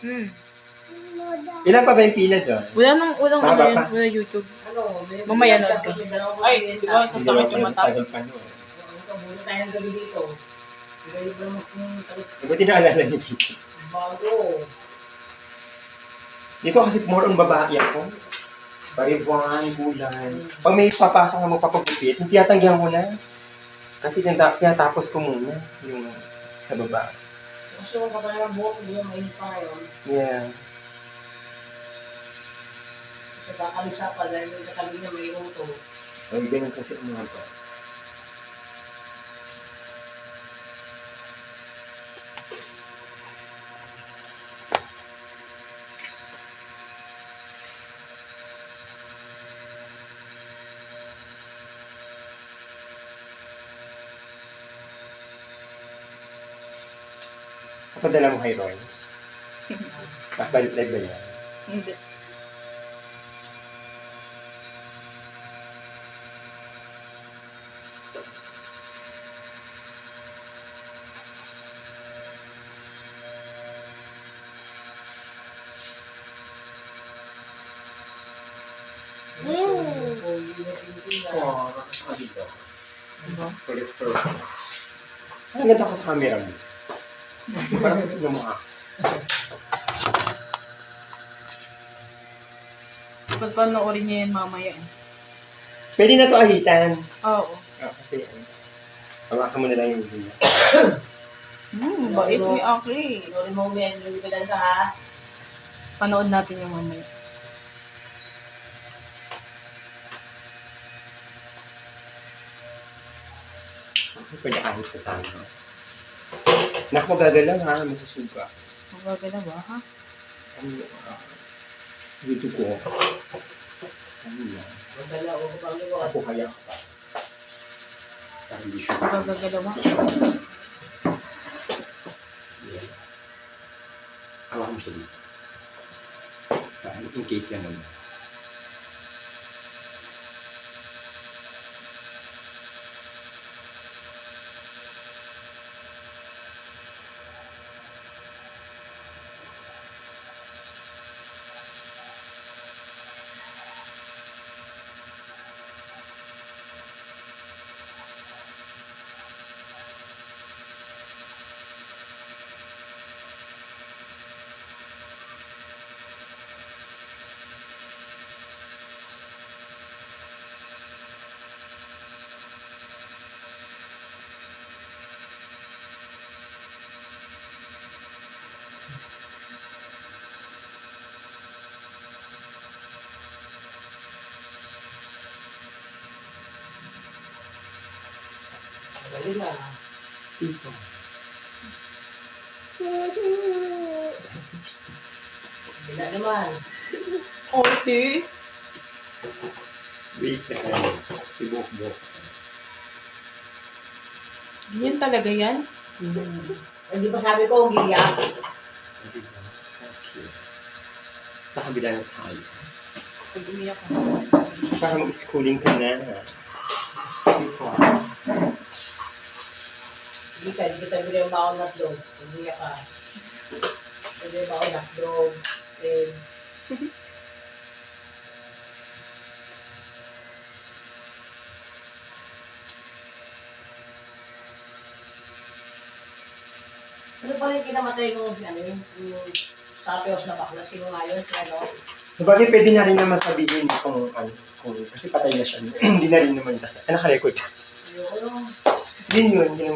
Hmm. Ilan pa ba yung pila doon? Walang Mahaba ano yan, pa? wala YouTube. Ano, Mamaya na ka. Ay, di ba, sasakit yung mata. Tagal pa no. Buti tayo ng gabi dito. Gabi ba yung takot Buti naalala niyo dito. bago. Dito kasi more on babae ako. Paribuan, gulay. Pag may papasok na magpapagupit, hindi tiyatanggihan mo na. Kasi tinatapos ko muna yung sa baba. Kasi yung kapala ng buhok, hindi yung mainit pa ngayon. Yeah. Kasi kakalisa pa dahil yung katabi niya may ruto. Ang ganyan kasi ang mga ba. Kapadala mo kay Royce? Balik ba yan? Hindi. Oo, nakasaka dito. Ang ganda ka sa camera mo. Parang tingnan mo ka. Pagpanoorin niya yan mamaya. Pwede na to ahitan. Oo. Kasi hawakan mo na lang yung video. Bait ni Akri. Inurin mo yan, yung ipitan ka ha. Panood natin yung mamaya. Pwede ahit na tayo. Naku, magagalaw ha, masusuga. Magagala ba, ha? Dito ko. Ano yan? Magdala o pang liwat. Ako kaya ka. Hindi siya. Magagala ba? Hawakan mo siya dito. In case lang naman. Dali na. Dito. Bila naman. Orti. Wait na kayo. Ibok-bok. Ganyan talaga yan? Hindi pa sabi ko, giyak. Diba? Okay. Sa kabila na tayo. Pag umiyak ka. Para mag-schooling ka na. Before. Hindi kita bili yung baon na dog. Giyak ka. Bili yung baon na dog. Ano pa rin kinamatay nung yung sapios na bakla? Sino nga yun? Ano? Sabagay, pwede na rin naman sabihin kung kasi patay na siya. Hindi na rin naman kasi. Naka-record. Yung Yun, hindi naman